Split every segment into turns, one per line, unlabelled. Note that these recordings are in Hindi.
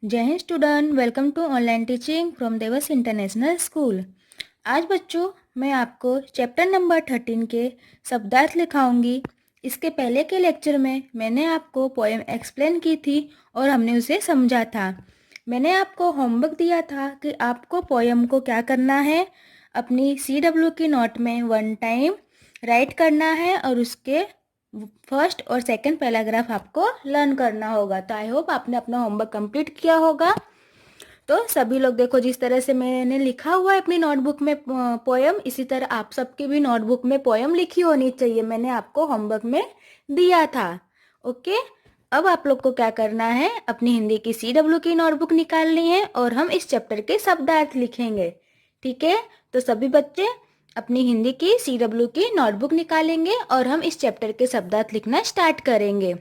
जय Hind student, welcome to online teaching from Devas international school. आज बच्चों मैं आपको चैप्टर नंबर 13 के शब्दार्थ लिखाऊंगी। इसके पहले के लेक्चर में मैंने आपको पोएम एक्सप्लेन की थी और हमने उसे समझा था। मैंने आपको होमवर्क दिया था कि आपको पोएम को क्या करना है, अपनी CW की नोट में 1 टाइम राइट करना है और उसके फर्स्ट और सेकंड पैराग्राफ आपको लर्न करना होगा। तो आई होप आपने अपना होमवर्क कंप्लीट किया होगा। तो सभी लोग देखो, जिस तरह से मैंने लिखा हुआ है अपनी नोटबुक में पोएम, इसी तरह आप सबकी भी नोटबुक में पोएम लिखी होनी चाहिए। मैंने आपको होमवर्क में दिया था। ओके, अब आप लोग को क्या करना है, अपनी हिंदी की CW की नोटबुक निकालनी है और हम इस चैप्टर के शब्दार्थ लिखेंगे। ठीक है, तो सभी बच्चे अपनी हिंदी की CW की नोटबुक निकालेंगे और हम इस चैप्टर के शब्दार्थ लिखना स्टार्ट करेंगे।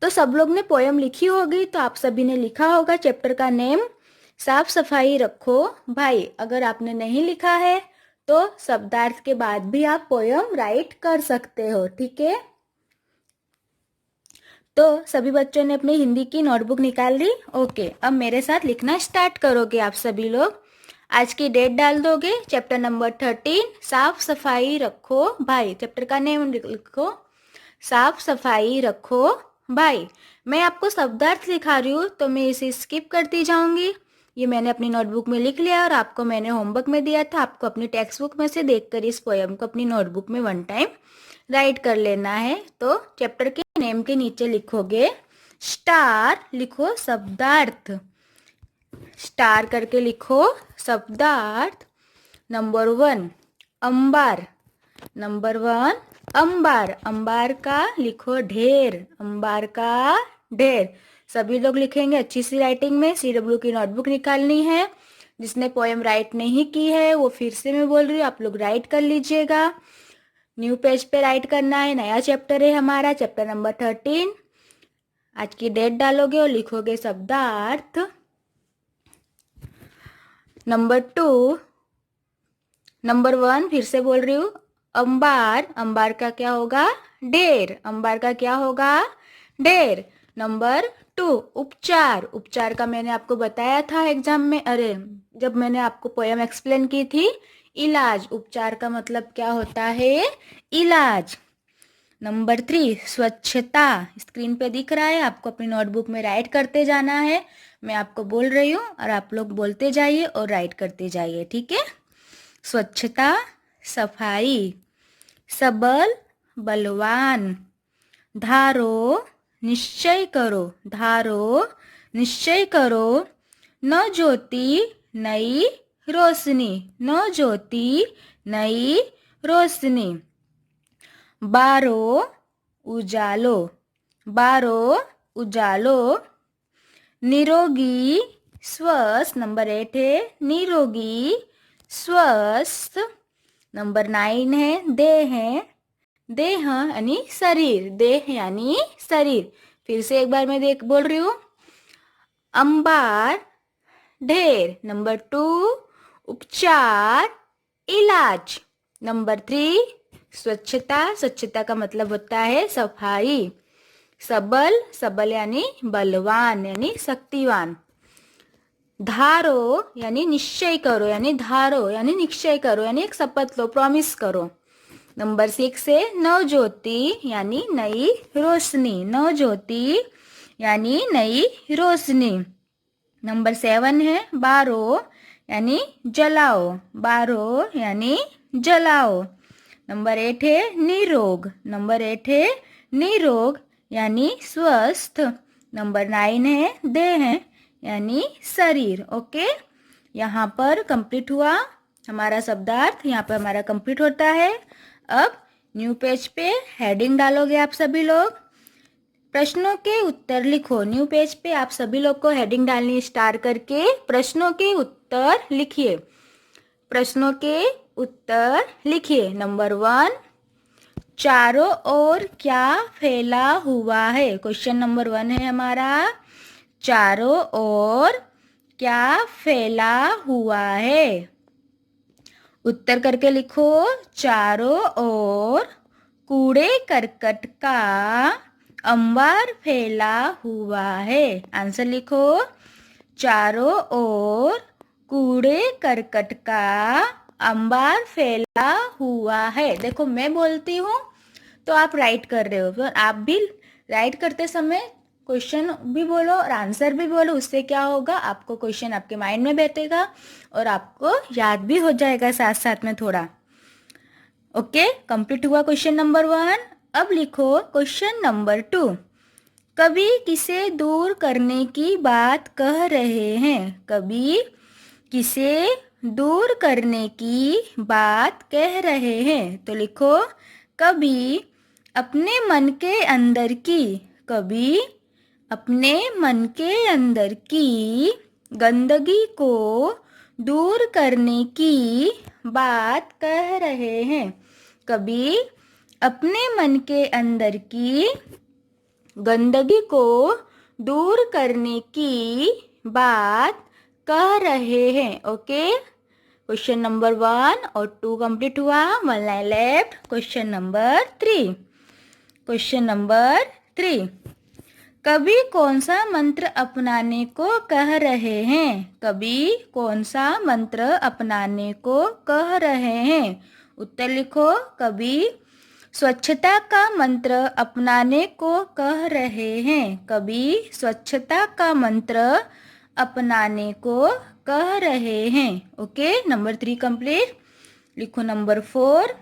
तो सब लोग ने पोएम लिखी होगी, तो आप सभी ने लिखा होगा चैप्टर का नेम, साफ सफाई रखो भाई। अगर आपने नहीं लिखा है तो शब्दार्थ के बाद भी आप पोएम राइट कर सकते हो। ठीक है, तो सभी बच्चों ने अपनी हिंदी की नोटबुक निकाल ली। ओके, अब मेरे साथ लिखना स्टार्ट करोगे आप सभी लोग। आज की डेट डाल दोगे, चैप्टर नंबर 13 साफ सफाई रखो भाई। चैप्टर का नेम लिखो, साफ सफाई रखो भाई। मैं आपको शब्दार्थ लिखा रही हूँ तो मैं इसे स्किप करती जाऊंगी। ये मैंने अपनी नोटबुक में लिख लिया और आपको मैंने होमवर्क में दिया था। आपको अपनी टेक्स्ट बुक में से देखकर इस पोएम को अपनी नोटबुक में 1 टाइम राइट कर लेना है। तो चैप्टर के नेम के नीचे लिखोगे स्टार, लिखो शब्दार्थ, स्टार करके लिखो शब्दार्थ। नंबर 1 अंबार, नंबर 1 अंबार, अंबार का लिखो ढेर, अंबार का ढेर। सभी लोग लिखेंगे अच्छी सी राइटिंग में। CW की नोटबुक निकालनी है। जिसने पोएम राइट नहीं की है वो फिर से मैं बोल रही हूँ, आप लोग राइट कर लीजिएगा। न्यू पेज पे राइट करना है, नया चैप्टर है हमारा, चैप्टर नंबर 13। आज की डेट डालोगे और लिखोगे शब्दार्थ। नंबर 2 नंबर 1 फिर से बोल रही हूँ, अंबार, अंबार का क्या होगा, ढेर, अंबार का क्या होगा, ढेर। नंबर 2 उपचार, उपचार का मैंने आपको बताया था एग्जाम में, अरे जब मैंने आपको पोएम एक्सप्लेन की थी। इलाज, उपचार का मतलब क्या होता है, इलाज। नंबर 3 स्वच्छता, स्क्रीन पे दिख रहा है, आपको अपनी नोटबुक में राइट करते जाना है। मैं आपको बोल रही हूँ और आप लोग बोलते जाइए और राइट करते जाइए। ठीक है, स्वच्छता सफाई। सबल बलवान, धारो निश्चय करो, धारो निश्चय करो। न ज्योति नई रोशनी, न ज्योति नई रोशनी। बारो उजालो, बारो उजालो। निरोगी स्वस्थ, नंबर 8 है निरोगी स्वस्थ। नंबर 9 है देह, है देह यानी शरीर, देह यानी शरीर। फिर से एक बार मैं बोल रही हूँ, अंबार ढेर। नंबर 2 उपचार इलाज। नंबर 3 स्वच्छता, स्वच्छता का मतलब होता है सफाई। सबल, सबल यानी बलवान यानी शक्तिवान। धारो यानी निश्चय करो, यानी धारो यानी निश्चय करो, यानी एक शपथ लो, प्रॉमिस करो। नंबर 6 है नवज्योति यानी नई रोशनी, नवज्योति यानी नई रोशनी। नंबर 7 है बारो यानी जलाओ, बारो यानी जलाओ। नंबर 8 है निरोग, नंबर 8 है निरोग यानी स्वस्थ। नंबर 9 है देह यानी शरीर। ओके, यहाँ पर कंप्लीट हुआ हमारा शब्दार्थ, यहाँ पर हमारा कंप्लीट होता है। अब न्यू पेज पे हेडिंग डालोगे आप सभी लोग, प्रश्नों के उत्तर लिखो। न्यू पेज पे आप सभी लोग को हेडिंग डालनी स्टार करके प्रश्नों के उत्तर लिखिए, प्रश्नों के उत्तर लिखिए। नंबर 1 चारों ओर क्या फैला हुआ है, क्वेश्चन नंबर 1 है हमारा, चारों ओर क्या फैला हुआ है। उत्तर करके लिखो, चारों ओर कूड़े करकट का अंबार फैला हुआ है। आंसर लिखो। चारों ओर कूड़े करकट का अंबार फैला हुआ है। देखो मैं बोलती हूँ तो आप राइट कर रहे हो, तो आप भी राइट करते समय क्वेश्चन भी बोलो और आंसर भी बोलो। उससे क्या होगा, आपको क्वेश्चन आपके माइंड में बैठेगा और आपको याद भी हो जाएगा साथ साथ में थोड़ा। ओके, कंप्लीट हुआ क्वेश्चन नंबर 1। अब लिखो क्वेश्चन नंबर 2। कभी किसे दूर करने की बात कह रहे हैं। कभी किसे दूर करने की बात कह रहे हैं। तो लिखो कभी अपने मन के अंदर की, कभी अपने मन के अंदर की गंदगी को दूर करने की बात कह रहे हैं। कभी अपने मन के अंदर की गंदगी को दूर करने की बात कह रहे हैं। ओके, क्वेश्चन नंबर 1 और 2 कंप्लीट हुआ। 1 line left. Question number 3। Question number 3। कभी कौन सा मंत्र अपनाने को कह रहे हैं। कभी कौन सा मंत्र अपनाने को कह रहे हैं। उत्तर लिखो। कभी स्वच्छता का मंत्र अपनाने को कह रहे हैं। कभी स्वच्छता का मंत्र अपनाने को कह रहे हैं। Okay, number 3 complete. लिखो नंबर 4।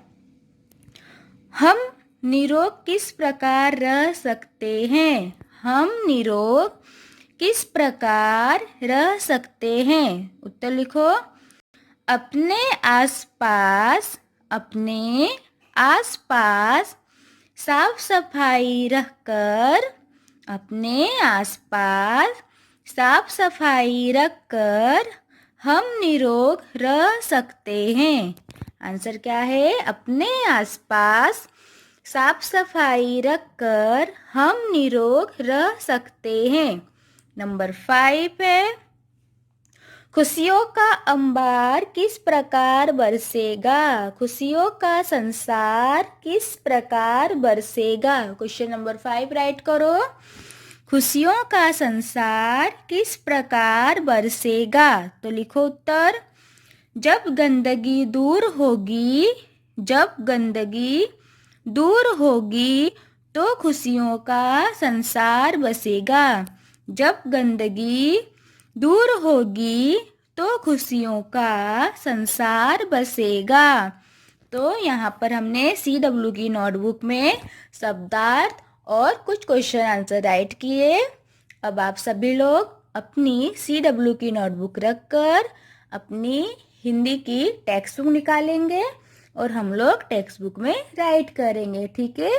हम निरोग किस प्रकार रह सकते हैं। हम निरोग किस प्रकार रह सकते हैं। उत्तर लिखो। अपने आसपास, अपने आसपास साफ सफाई रखकर, अपने आसपास साफ सफाई रखकर हम निरोग रह सकते हैं। आंसर क्या है। अपने आसपास साफ सफाई रखकर हम निरोग रह सकते हैं। नंबर 5 है। खुशियों का अंबार किस प्रकार बरसेगा। खुशियों का संसार किस प्रकार बरसेगा। क्वेश्चन नंबर 5 राइट करो। खुशियों का संसार किस प्रकार बरसेगा। तो लिखो उत्तर। जब गंदगी दूर होगी, जब गंदगी दूर होगी तो खुशियों का संसार बसेगा। जब गंदगी दूर होगी तो खुशियों का संसार बसेगा। तो यहाँ पर हमने CW की नोटबुक में शब्दार्थ और कुछ क्वेश्चन आंसर राइट किए। अब आप सभी लोग अपनी CW की नोटबुक रखकर अपनी हिंदी की टेक्स्ट बुक निकालेंगे और हम लोग टेक्स्ट बुक में राइट करेंगे। ठीक है,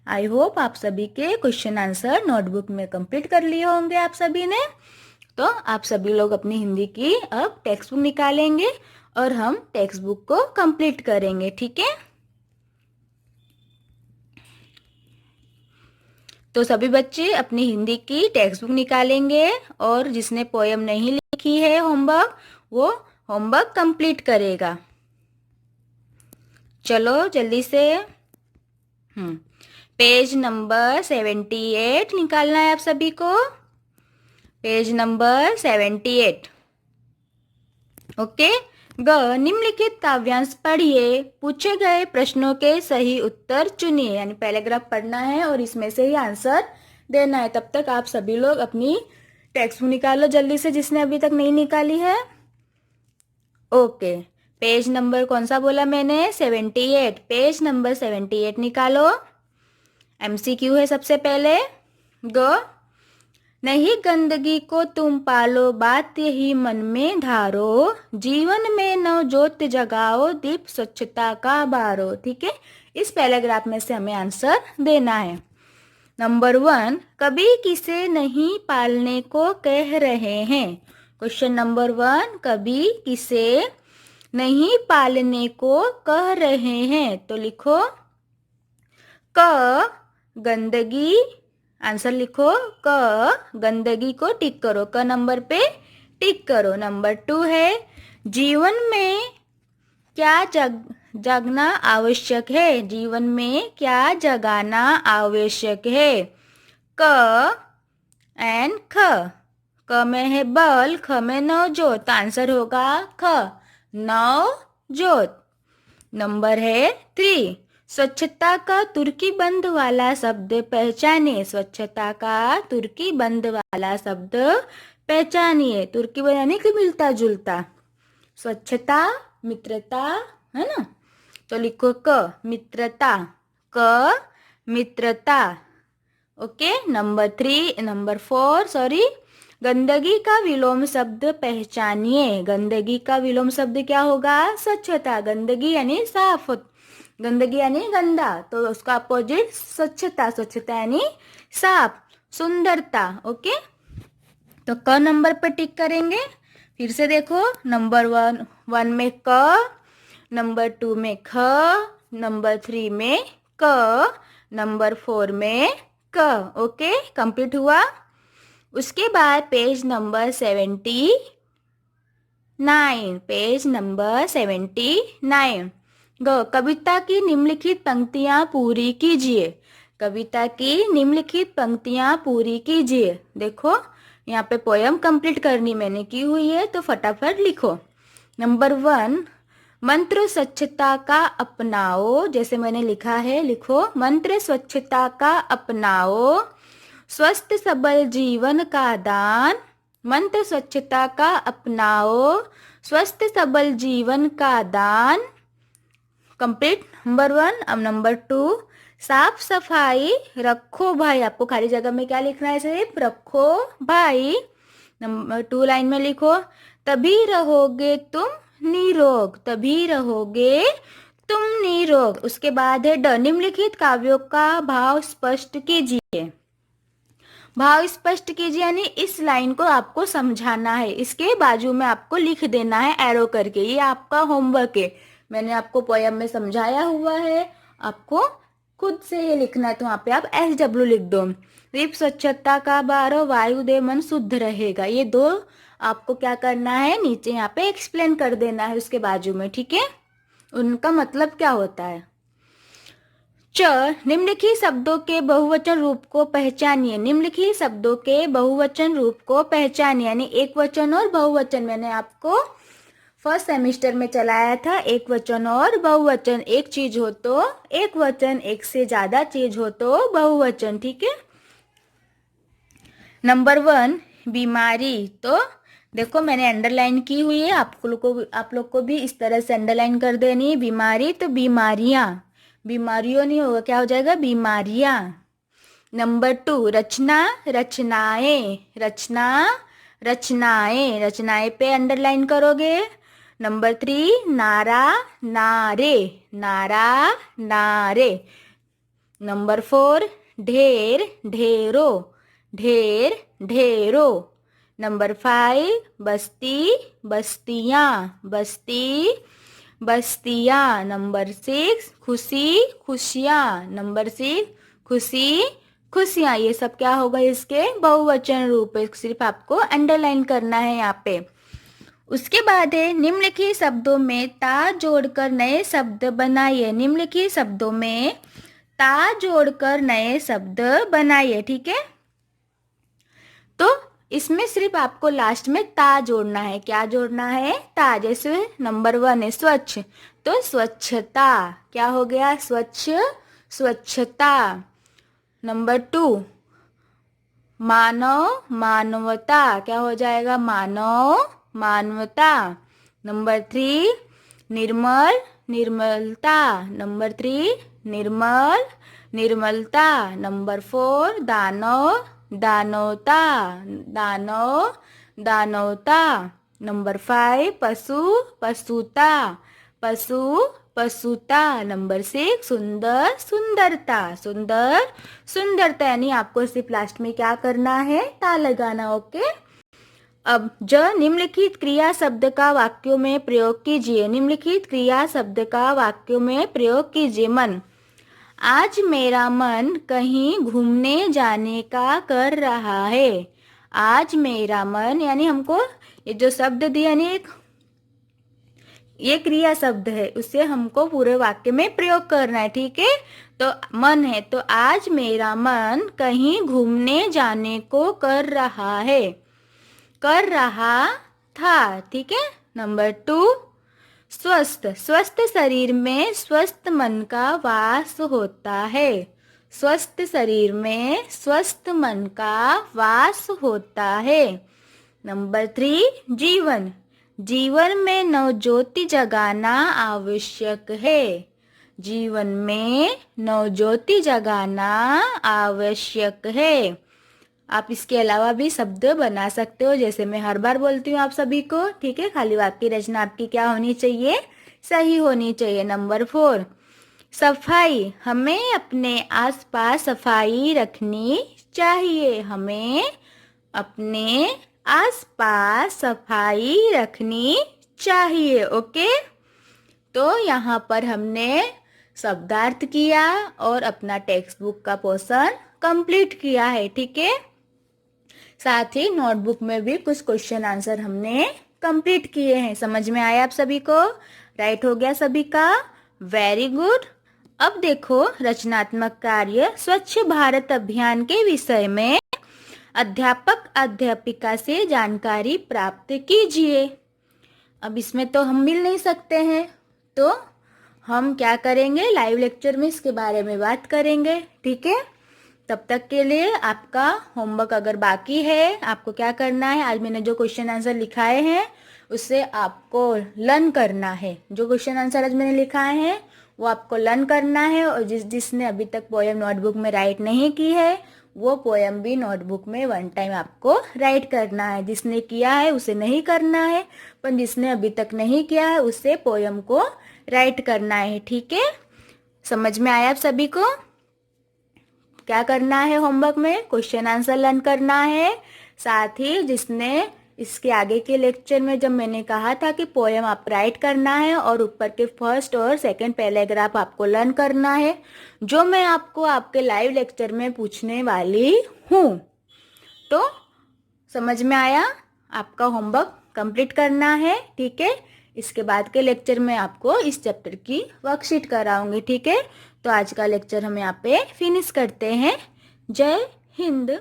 आई होप आप सभी के क्वेश्चन आंसर नोटबुक में कंप्लीट कर लिए होंगे आप सभी ने। तो आप सभी लोग अपनी हिंदी की अब टेक्स्ट बुक निकालेंगे और हम टेक्स्ट बुक को कंप्लीट करेंगे। ठीक है, तो सभी बच्चे अपनी हिंदी की टेक्स्ट बुक निकालेंगे और जिसने पोयम नहीं लिखी है होमवर्क, वो होमवर्क कंप्लीट करेगा। चलो जल्दी से पेज नंबर 78 निकालना है आप सभी को। Page number 78। ओके, निम्नलिखित काव्यांश पढ़िए, पूछे गए प्रश्नों के सही उत्तर चुनिए। यानी पैराग्राफ पढ़ना है और इसमें से ही आंसर देना है। तब तक आप सभी लोग अपनी टेक्स्ट बुक निकालो जल्दी से, जिसने अभी तक नहीं निकाली है। ओके, पेज नंबर कौन सा बोला मैंने, 78। पेज नंबर 78 निकालो। MCQ है सबसे पहले। नहीं गंदगी को तुम पालो, बात यही मन में धारो, जीवन में नव ज्योत जगाओ, दीप स्वच्छता का बारो। ठीक है, इस पैराग्राफ में से हमें आंसर देना है। नंबर 1, कभी किसे नहीं पालने को कह रहे हैं। क्वेश्चन नंबर 1, कभी किसे नहीं पालने को कह रहे हैं। तो लिखो क गंदगी। आंसर लिखो क गंदगी को टिक करो, क नंबर पे टिक करो। नंबर 2 है जीवन में क्या जगना आवश्यक है। जीवन में क्या जगाना आवश्यक है। क एंड ख। क में है बल, ख में नवजोत, तो आंसर होगा ख, नवजोत। नंबर है 3, स्वच्छता का तुर्की बंद वाला शब्द पहचानिए। स्वच्छता का तुर्की बंद वाला शब्द पहचानिए। तुर्की बंद यानी कि मिलता जुलता। स्वच्छता, मित्रता, है ना। तो लिखो क मित्रता, क मित्रता। ओके। नंबर 4 सॉरी, गंदगी का विलोम शब्द पहचानिए। गंदगी का विलोम शब्द क्या होगा? स्वच्छता। गंदगी यानी साफ, गंदगी यानी गंदा, तो उसका अपोजिट स्वच्छता। स्वच्छता यानी साफ, सुंदरता। ओके। तो क नंबर पे टिक करेंगे। फिर से देखो, नंबर 1 में क, नंबर 2 में ख, नंबर 3 में क, नंबर 4 में क। ओके, कंप्लीट हुआ। उसके बाद पेज नंबर 79, पेज नंबर 79। कविता की निम्नलिखित पंक्तियां पूरी कीजिए। कविता की निम्नलिखित पंक्तियां पूरी कीजिए। देखो, यहाँ पे पोयम कंप्लीट करनी मैंने की हुई है, तो फटाफट लिखो। नंबर 1, मंत्र स्वच्छता का अपनाओ। जैसे मैंने लिखा है, लिखो, मंत्र स्वच्छता का अपनाओ, स्वस्थ सबल जीवन का दान। मंत्र स्वच्छता का अपनाओ, स्वस्थ सबल जीवन का दान। Complete number 1। अब नंबर 2, साफ सफाई रखो भाई। आपको खाली जगह में क्या लिखना है? सिर्फ रखो भाई। नंबर 2 लाइन में लिखो, तभी रहोगे तुम निरोग। तभी रहोगे तुम निरोग। उसके बाद है ड, निम्नलिखित काव्यों का भाव स्पष्ट कीजिए। भाव स्पष्ट कीजिए यानी इस लाइन को आपको समझाना है, इसके बाजू में आपको लिख देना है एरो करके। ये आपका होमवर्क है, मैंने आपको पोयम में समझाया हुआ है, आपको खुद से ये लिखना है। तो वहाँ पे आप SW लिख दो। दीप स्वच्छता का बारो, वायु दे मन शुद्ध रहेगा। ये दो आपको क्या करना है, नीचे यहाँ पे एक्सप्लेन कर देना है उसके बाजू में, ठीक है। उनका मतलब क्या होता है। च, निम्नलिखित शब्दों के बहुवचन रूप को पहचानिए। निम्नलिखित शब्दों के बहुवचन रूप को पहचानिए यानी एक वचन और बहुवचन। मैंने आपको फर्स्ट सेमेस्टर में चलाया था, एक वचन और बहुवचन। एक चीज हो तो एक वचन, एक से ज्यादा चीज हो तो बहुवचन, ठीक है। नंबर 1, बीमारी। तो देखो, मैंने अंडरलाइन की हुई है, आप लोग को भी इस तरह से अंडरलाइन कर देनी है। बीमारी तो बीमारियां, बीमारियों नहीं होगा, क्या हो जाएगा? बीमारियां। नंबर 2, रचना, रचनाएं। रचना, रचनाएं, रचनाएं पे अंडरलाइन करोगे। नंबर 3, नारा, नारे। नारा, नारे। नंबर 4, ढेर, ढेरों। ढेर, ढेरों। नंबर 5, बस्ती, बस्तियां। बस्ती, बस्तियां। नंबर 6, खुशी, खुशियां। नंबर 6, खुशी, खुशियां। ये सब क्या होगा? इसके बहुवचन रूप है, सिर्फ आपको अंडरलाइन करना है यहाँ पे। उसके बाद है निम्नलिखित शब्दों में ता जोड़कर नए शब्द बनाइए। निम्नलिखित शब्दों में ता जोड़कर नए शब्द बनाइए, ठीक है। तो इसमें सिर्फ आपको लास्ट में ता जोड़ना है। क्या जोड़ना है? ता। जैसे नंबर 1 है स्वच्छ, तो स्वच्छता क्या हो गया? स्वच्छ, स्वच्छता। नंबर 2, मानव, मानवता। क्या हो जाएगा? मानव, मानवता। नंबर 3, निर्मल, निर्मलता। नंबर 3, निर्मल, निर्मलता। नंबर 4, दानव, दानवता। दानव, दानवता। नंबर 5, पशु, पशुता। पशु, पशुता। नंबर 6, सुंदर, सुंदरता। सुंदर, सुंदरता। यानी आपको सिर्फ लास्ट में क्या करना है? ता लगाना। ओके। अब ज, निम्नलिखित क्रिया शब्द का वाक्यों में प्रयोग कीजिए। निम्नलिखित क्रिया शब्द का वाक्यों में प्रयोग कीजिए। मन, आज मेरा मन कहीं घूमने जाने का कर रहा है। आज मेरा मन यानी हमको ये जो शब्द दिया यानी एक ये क्रिया शब्द है, उसे हमको पूरे वाक्य में प्रयोग करना है, ठीक है। तो मन है तो आज मेरा मन कहीं घूमने जाने को कर रहा है, कर रहा था, ठीक है। नंबर 2, स्वस्थ, स्वस्थ शरीर में स्वस्थ मन का वास होता है, स्वस्थ शरीर में स्वस्थ मन का वास होता है। नंबर 3, जीवन, जीवन में नवज्योति जगाना आवश्यक है, जीवन में नवज्योति जगाना आवश्यक है। आप इसके अलावा भी शब्द बना सकते हो, जैसे मैं हर बार बोलती हूँ आप सभी को, ठीक है। खाली वाक्य रचना आपकी क्या होनी चाहिए, सही होनी चाहिए। नंबर 4, सफाई, हमें अपने आसपास सफाई रखनी चाहिए, हमें अपने आसपास सफाई रखनी चाहिए, ओके। तो यहाँ पर हमने शब्दार्थ किया और अपना टेक्स्ट बुक का पोर्शन कंप्लीट किया है, ठीक है। साथ ही नोटबुक में भी कुछ क्वेश्चन आंसर हमने कंप्लीट किए हैं। समझ में आया आप सभी को, राइट हो गया सभी का, वेरी गुड। अब देखो रचनात्मक कार्य, स्वच्छ भारत अभियान के विषय में अध्यापक अध्यापिका से जानकारी प्राप्त कीजिए। अब इसमें तो हम मिल नहीं सकते हैं, तो हम क्या करेंगे, लाइव लेक्चर में इसके बारे में बात करेंगे, ठीक है। तब तक के लिए आपका होमवर्क अगर बाकी है, आपको क्या करना है, आज मैंने जो क्वेश्चन आंसर लिखाए हैं उससे आपको लर्न करना है। जो क्वेश्चन आंसर आज मैंने लिखाए हैं वो आपको लर्न करना है, और जिसने अभी तक पोएम नोटबुक में राइट नहीं की है वो पोएम भी नोटबुक में 1 टाइम आपको राइट करना है। जिसने किया है उसे नहीं करना है, पर जिसने अभी तक नहीं किया है उसे पोएम को राइट करना है, ठीक है। समझ में आया आप सभी को, क्या करना है होमवर्क में, क्वेश्चन आंसर लर्न करना है। साथ ही जिसने इसके आगे के लेक्चर में जब मैंने कहा था कि पोएम आप राइट करना है और ऊपर के फर्स्ट और सेकंड पैराग्राफ आपको लर्न करना है, जो मैं आपको आपके लाइव लेक्चर में पूछने वाली हूँ। तो समझ में आया, आपका होमवर्क कंप्लीट करना है, ठीक है। इसके बाद के लेक्चर में आपको इस चैप्टर की वर्कशीट कराऊंगी, ठीक है। तो आज का लेक्चर हम यहाँ पे फिनिश करते हैं। जय हिंद।